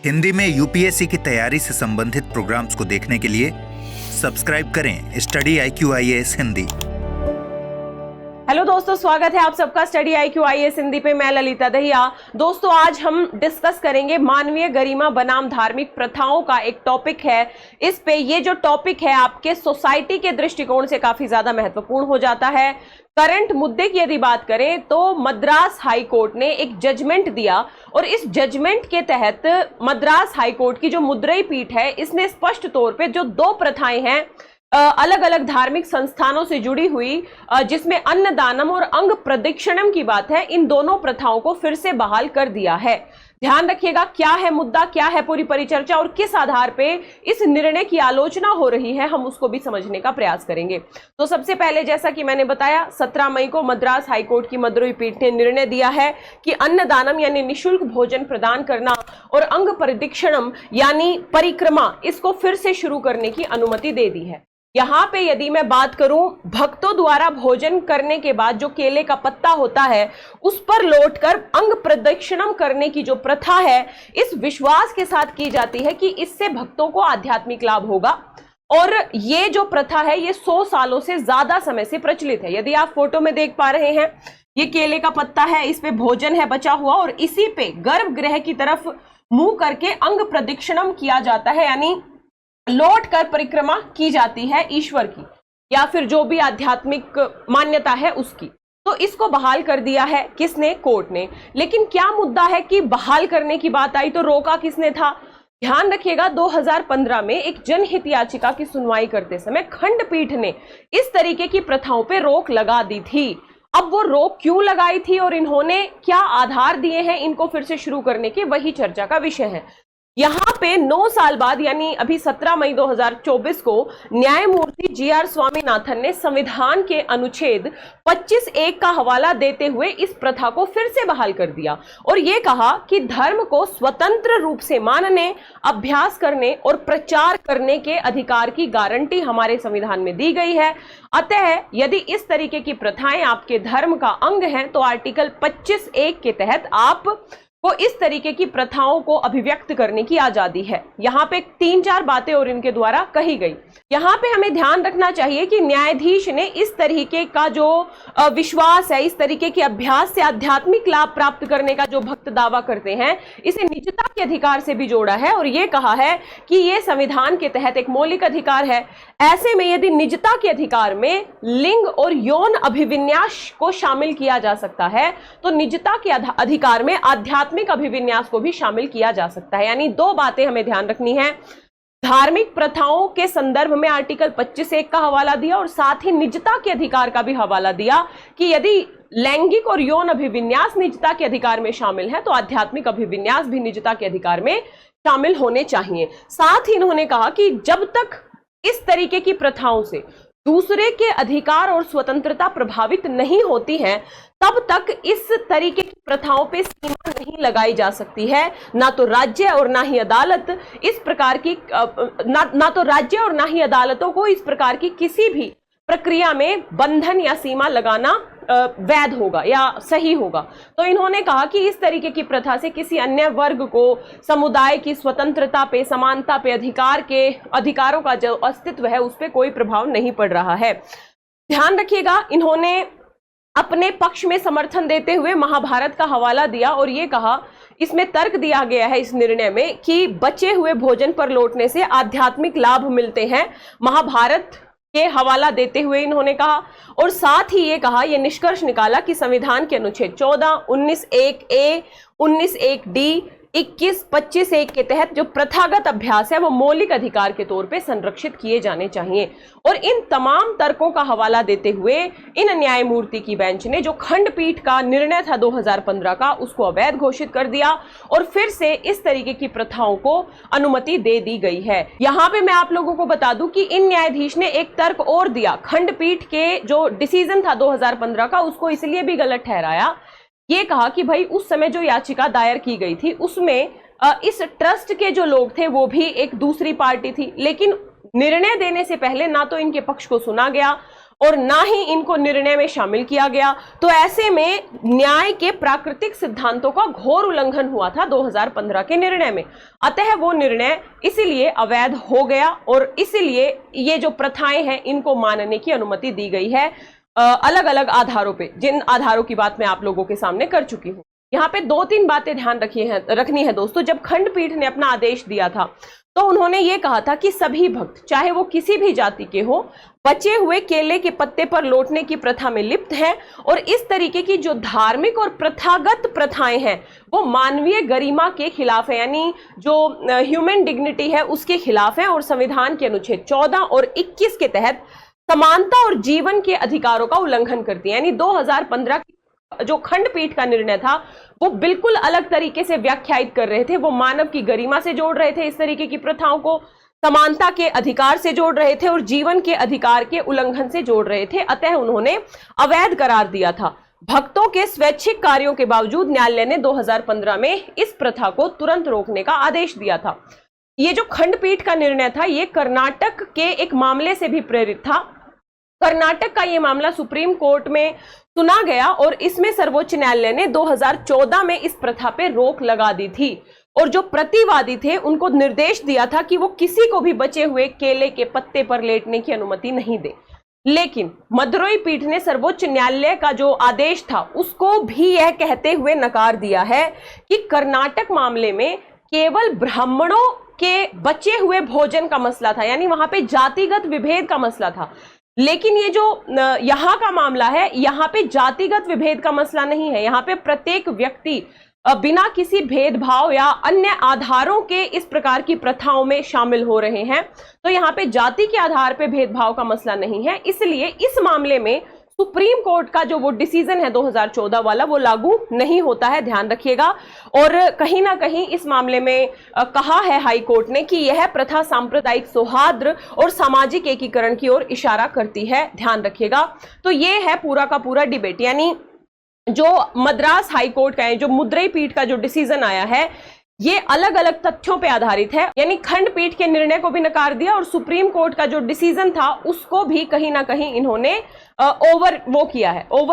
हिंदी में यूपीएससी की तैयारी से संबंधित प्रोग्राम्स को देखने के लिए सब्सक्राइब करें study IQ IAS Hindi. Hello दोस्तों, स्वागत है आप सबका स्टडी IQ IAS हिंदी पे। मैं ललिता दहिया। दोस्तों, आज हम डिस्कस करेंगे मानवीय गरिमा बनाम धार्मिक प्रथाओं का एक टॉपिक है। इस पे ये जो टॉपिक है आपके सोसाइटी के दृष्टिकोण से काफी ज्यादा महत्वपूर्ण हो जाता है। करंट मुद्दे की यदि बात करें तो मद्रास हाई कोर्ट ने एक जजमेंट दिया और इस जजमेंट के तहत मद्रास हाई कोर्ट की जो मुद्रई पीठ है इसने स्पष्ट तौर पे जो दो प्रथाएं हैं अलग अलग धार्मिक संस्थानों से जुड़ी हुई, जिसमें अन्नदानम और अंग प्रदक्षिणम की बात है, इन दोनों प्रथाओं को फिर से बहाल कर दिया है। ध्यान रखिएगा क्या है मुद्दा, क्या है पूरी परिचर्चा और किस आधार पे इस निर्णय की आलोचना हो रही है, हम उसको भी समझने का प्रयास करेंगे। तो सबसे पहले जैसा कि मैंने बताया 17 मई को मद्रास हाईकोर्ट की मद्रई पीठ ने निर्णय दिया है कि अन्नदानम यानी निःशुल्क भोजन प्रदान करना और अंग प्रदक्षिणम यानी परिक्रमा, इसको फिर से शुरू करने की अनुमति दे दी है। यहां पे यदि मैं बात करूं, भक्तों द्वारा भोजन करने के बाद जो केले का पत्ता होता है उस पर लौटकर अंग प्रदक्षिणम करने की जो प्रथा है, इस विश्वास के साथ की जाती है कि इससे भक्तों को आध्यात्मिक लाभ होगा। और ये जो प्रथा है ये 100 सालों से ज्यादा समय से प्रचलित है। यदि आप फोटो में देख पा रहे हैं, ये केले का पत्ता है, इस पे भोजन है बचा हुआ और इसी पे गर्भगृह की तरफ मुंह करके अंग प्रदक्षिणम किया जाता है, यानी लौट कर परिक्रमा की जाती है ईश्वर की या फिर जो भी आध्यात्मिक मान्यता है उसकी। तो इसको बहाल कर दिया है किसने? कोर्ट ने। लेकिन क्या मुद्दा है कि बहाल करने की बात आई तो रोका किसने था? ध्यान रखिएगा 2015 में एक जनहित याचिका की सुनवाई करते समय खंडपीठ ने इस तरीके की प्रथाओं पर रोक लगा दी थी। अब वो रोक क्यों लगाई थी और इन्होंने क्या आधार दिए हैं इनको फिर से शुरू करने के, वही चर्चा का विषय है। यहां पे 9 साल बाद यानी अभी 17 मई 2024 को न्यायमूर्ति GR स्वामीनाथन ने संविधान के अनुच्छेद 25(1) का हवाला देते हुए इस प्रथा को फिर से बहाल कर दिया और यह कहा कि धर्म को स्वतंत्र रूप से मानने, अभ्यास करने और प्रचार करने के अधिकार की गारंटी हमारे संविधान में दी गई है। अतः यदि इस तरीके की प्रथाएं आपके धर्म का अंग हैं तो आर्टिकल 25(1) के तहत आप को इस तरीके की प्रथाओं को अभिव्यक्त करने की आजादी है। यहाँ पे 3-4 बातें और इनके द्वारा कही गई। यहाँ पे हमें ध्यान रखना चाहिए कि न्यायाधीश ने इस तरीके का जो विश्वास है, इस तरीके के अभ्यास से आध्यात्मिक लाभ प्राप्त करने का जो भक्त दावा करते हैं, इसे निजता के अधिकार से भी जोड़ा है और ये कहा है कि ये संविधान के तहत एक मौलिक अधिकार है। ऐसे में यदि निजता के अधिकार में लिंग और यौन अभिविन्यास को शामिल किया जा सकता है तो निजता के अधिकार में आध्यात्मिक अभिविन्यास को भी शामिल किया जा सकता है। यानी दो बातें हमें ध्यान रखनी है। धार्मिक प्रथाओं के संदर्भ में आर्टिकल 25(1) का हवाला दिया और साथ ही निजता के अधिकार का भी हवाला दिया कि यदि लैंगिक और यौन अभिविन्यास निजता के अधिकार में शामिल है तो आध्यात्मिक अभिविन्यास भी निजता के अधिकार में शामिल होने चाहिए। साथ ही इन्होंने कहा कि जब तक इस तरीके की प्रथाओं से दूसरे के अधिकार और स्वतंत्रता प्रभावित नहीं होती है तब तक इस तरीके की प्रथाओं पे सीमा नहीं लगाई जा सकती है। ना तो राज्य और ना ही अदालत इस प्रकार की ना तो राज्य और ना ही अदालतों को इस प्रकार की किसी भी प्रक्रिया में बंधन या सीमा लगाना वैध होगा या सही होगा। तो इन्होंने कहा कि इस तरीके की प्रथा से किसी अन्य वर्ग को समुदाय की स्वतंत्रता पे, समानता पे, अधिकारों का जो अस्तित्व है उस पर कोई प्रभाव नहीं पड़ रहा है। ध्यान रखिएगा, इन्होंने अपने पक्ष में समर्थन देते हुए महाभारत का हवाला दिया और ये कहा, इसमें तर्क दिया गया है इस निर्णय में कि बचे हुए भोजन पर लौटने से आध्यात्मिक लाभ मिलते हैं। महाभारत के हवाला देते हुए इन्होंने कहा और साथ ही ये कहा, ये निष्कर्ष निकाला कि संविधान के अनुच्छेद 14, 19(1)(a), 19(1)(d), 21, 25(1) के तहत जो प्रथागत अभ्यास है वो मौलिक अधिकार के तौर पे संरक्षित किए जाने चाहिए। और इन तमाम तर्कों का हवाला देते हुए इन न्यायमूर्ति की बेंच ने जो खंडपीठ का निर्णय था 2015 का, उसको अवैध घोषित कर दिया और फिर से इस तरीके की प्रथाओं को अनुमति दे दी गई है। यहाँ पे मैं आप लोगों को बता दूं कि इन न्यायाधीश ने एक तर्क और दिया। खंडपीठ के जो डिसीजन था 2015 का, उसको इसलिए भी गलत ठहराया, ये कहा कि भाई उस समय जो याचिका दायर की गई थी उसमें इस ट्रस्ट के जो लोग थे वो भी एक दूसरी पार्टी थी, लेकिन निर्णय देने से पहले ना तो इनके पक्ष को सुना गया और ना ही इनको निर्णय में शामिल किया गया। तो ऐसे में न्याय के प्राकृतिक सिद्धांतों का घोर उल्लंघन हुआ था 2015 के निर्णय में। अतः वो निर्णय इसीलिए अवैध हो गया और इसीलिए ये जो प्रथाएं हैं इनको मानने की अनुमति दी गई है अलग अलग आधारों पे, जिन आधारों की बात मैं आप लोगों के सामने कर चुकी हूं। यहाँ पे 2-3 बातें ध्यान रखनी है दोस्तों। जब खंडपीठ ने अपना आदेश दिया था तो उन्होंने ये कहा था कि सभी भक्त, चाहे वो किसी भी जाति के हो, बचे हुए केले के पत्ते पर लौटने की प्रथा में लिप्त हैं और इस तरीके की जो धार्मिक और प्रथागत प्रथाएं हैं वो मानवीय गरिमा के खिलाफ है, यानी जो ह्यूमन डिग्निटी है उसके खिलाफ है और संविधान के अनुच्छेद 14 और 21 के तहत समानता और जीवन के अधिकारों का उल्लंघन करती है। यानी 2015 जो खंडपीठ का निर्णय था वो बिल्कुल अलग तरीके से व्याख्यायित कर रहे थे। वो मानव की गरिमा से जोड़ रहे थे इस तरीके की प्रथाओं को, समानता के अधिकार से जोड़ रहे थे और जीवन के अधिकार के उल्लंघन से जोड़ रहे थे। अतः उन्होंने अवैध करार दिया था। भक्तों के स्वैच्छिक कार्यों के बावजूद न्यायालय ने 2015 में इस प्रथा को तुरंत रोकने का आदेश दिया था। ये जो खंडपीठ का निर्णय था ये कर्नाटक के एक मामले से भी प्रेरित था। कर्नाटक का ये मामला सुप्रीम कोर्ट में सुना गया और इसमें सर्वोच्च न्यायालय ने 2014 में इस प्रथा पे रोक लगा दी थी और जो प्रतिवादी थे उनको निर्देश दिया था कि वो किसी को भी बचे हुए केले के पत्ते पर लेटने की अनुमति नहीं दे। लेकिन मदुरई पीठ ने सर्वोच्च न्यायालय का जो आदेश था उसको भी यह कहते हुए नकार दिया है कि कर्नाटक मामले में केवल ब्राह्मणों के बचे हुए भोजन का मसला था, यानी वहां पे जातिगत विभेद का मसला था। लेकिन ये जो यहाँ का मामला है, यहाँ पे जातिगत विभेद का मसला नहीं है। यहाँ पे प्रत्येक व्यक्ति बिना किसी भेदभाव या अन्य आधारों के इस प्रकार की प्रथाओं में शामिल हो रहे हैं। तो यहाँ पे जाति के आधार पे भेदभाव का मसला नहीं है। इसलिए इस मामले में सुप्रीम कोर्ट का जो वो डिसीजन है 2014 वाला वो लागू नहीं होता है, ध्यान रखिएगा। और कहीं ना कहीं इस मामले में कहा है हाई कोर्ट ने कि यह प्रथा सांप्रदायिक सौहार्द और सामाजिक एकीकरण की ओर इशारा करती है, ध्यान रखिएगा। तो ये है पूरा का पूरा डिबेट, यानी जो मद्रास हाई कोर्ट का है, जो मदुरई पीठ का जो डिसीजन आया है ये अलग अलग तथ्यों पे आधारित है। यानी खंडपीठ के निर्णय को भी नकार दिया और सुप्रीम कोर्ट का जो डिसीजन था उसको भी कहीं ना कहीं इन्होंने ओवर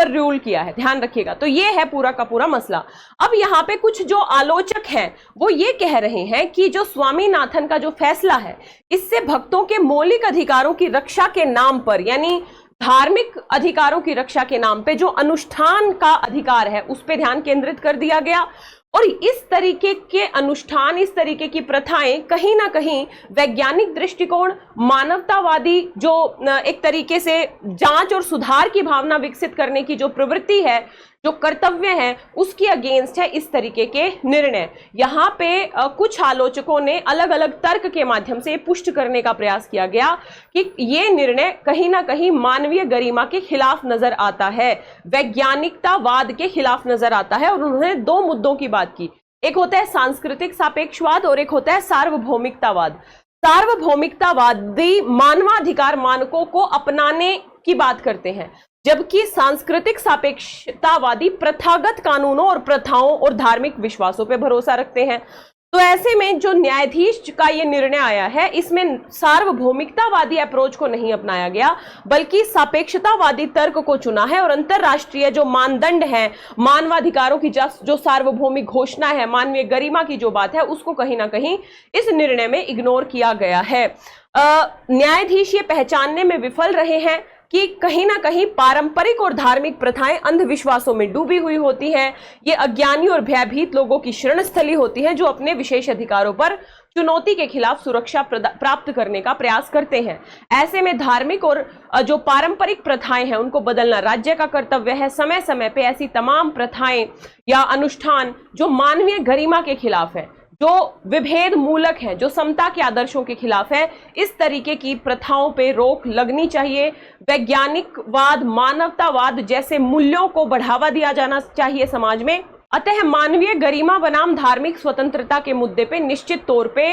रूल किया है, ध्यान रखिएगा। तो ये है पूरा का पूरा मसला। अब यहाँ पे कुछ जो आलोचक हैं वो ये कह रहे हैं कि जो स्वामीनाथन का जो फैसला है इससे भक्तों के मौलिक अधिकारों की रक्षा के नाम पर, यानी धार्मिक अधिकारों की रक्षा के नाम पे जो अनुष्ठान का अधिकार है उस पे ध्यान केंद्रित कर दिया गया। और इस तरीके के अनुष्ठान, इस तरीके की प्रथाएं कहीं ना कहीं वैज्ञानिक दृष्टिकोण, मानवतावादी जो एक तरीके से जांच और सुधार की भावना विकसित करने की जो प्रवृत्ति है, जो कर्तव्य है, उसकी अगेंस्ट है इस तरीके के निर्णय। यहाँ पे कुछ आलोचकों ने अलग अलग तर्क के माध्यम से पुष्ट करने का प्रयास किया गया कि ये निर्णय कहीं ना कहीं मानवीय गरिमा के खिलाफ नजर आता है, वैज्ञानिकतावाद के खिलाफ नजर आता है। और उन्होंने 2 मुद्दों की बात की, एक होता है सांस्कृतिक सापेक्षवाद और एक होता है सार्वभौमिकतावाद। सार्वभौमिकतावादी मानवाधिकार मानकों को अपनाने की बात करते हैं, जबकि सांस्कृतिक सापेक्षतावादी प्रथागत कानूनों और प्रथाओं और धार्मिक विश्वासों पर भरोसा रखते हैं। तो ऐसे में जो न्यायाधीश का ये निर्णय आया है इसमें सार्वभौमिकतावादी अप्रोच को नहीं अपनाया गया बल्कि सापेक्षतावादी तर्क को चुना है और अंतरराष्ट्रीय जो मानदंड है, मानवाधिकारों की जो सार्वभौमिक घोषणा है, मानवीय गरिमा की जो बात है उसको कहीं ना कहीं इस निर्णय में इग्नोर किया गया है। न्यायाधीश ये पहचानने में विफल रहे हैं कि कहीं ना कहीं पारंपरिक और धार्मिक प्रथाएं अंधविश्वासों में डूबी हुई होती हैं। ये अज्ञानी और भयभीत लोगों की शरणस्थली होती हैं जो अपने विशेष अधिकारों पर चुनौती के खिलाफ सुरक्षा प्राप्त करने का प्रयास करते हैं। ऐसे में धार्मिक और जो पारंपरिक प्रथाएं हैं उनको बदलना राज्य का कर्तव्य है। समय समय पे ऐसी तमाम प्रथाएं या अनुष्ठान जो मानवीय गरिमा के खिलाफ है, जो विभेद मूलक है, जो समता के आदर्शों के खिलाफ है, इस तरीके की प्रथाओं पे रोक लगनी चाहिए। वैज्ञानिकवाद, मानवतावाद जैसे मूल्यों को बढ़ावा दिया जाना चाहिए समाज में। अतः मानवीय गरिमा बनाम धार्मिक स्वतंत्रता के मुद्दे पे निश्चित तौर पे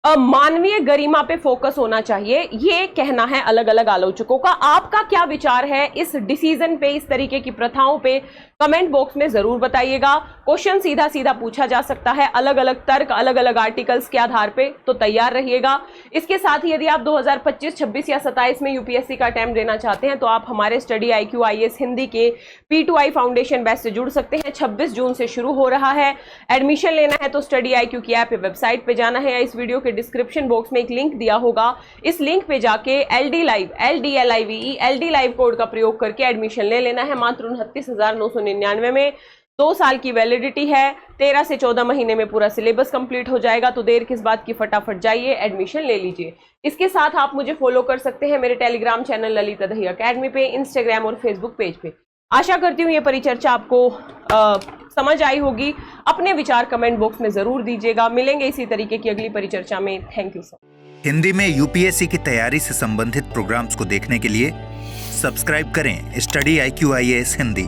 मानवीय गरिमा पे फोकस होना चाहिए, ये कहना है अलग अलग आलोचकों का। आपका क्या विचार है इस डिसीजन पे, इस तरीके की प्रथाओं पे? कमेंट बॉक्स में जरूर बताइएगा। क्वेश्चन सीधा सीधा पूछा जा सकता है, अलग अलग तर्क, अलग अलग आर्टिकल्स के आधार पे, तो तैयार रहिएगा। इसके साथ ही यदि आप 2025, 26 या 27 में यूपीएससी का अटेम्प्ट देना चाहते हैं तो आप हमारे स्टडी IQ IAS हिंदी के P2I फाउंडेशन बैच से जुड़ सकते हैं। 26 जून से शुरू हो रहा है। एडमिशन लेना है तो स्टडी IQ की ऐप या वेबसाइट पे जाना है, या इस वीडियो के डिस्क्रिप्शन बॉक्स में एक लिंक दिया होगा, इस लिंक पे जाके LD Live LDLIVE LD Live code का प्रयोग करके एडमिशन ले लेना है मात्र 29,999 में। 2 साल की वैलिडिटी है, 13 से 14 महीने में पूरा सिलेबस कंप्लीट हो जाएगा, तो देर किस बात की, फटाफट जाइए एडमिशन ले लीजिए। इसके साथ आप मुझे फॉलो कर सकते हैं मेरे Telegram channel Lalita Dahiya academy पे, इंस्टाग्राम और फेसबुक पेज पे। आशा करती हूँ ये परिचर्चा आपको समझ आई होगी। अपने विचार कमेंट बॉक्स में जरूर दीजिएगा। मिलेंगे इसी तरीके की अगली परिचर्चा में। Thank you sir. हिंदी में यूपीएससी की तैयारी से संबंधित प्रोग्राम्स को देखने के लिए सब्सक्राइब करें स्टडी IQ IAS हिंदी।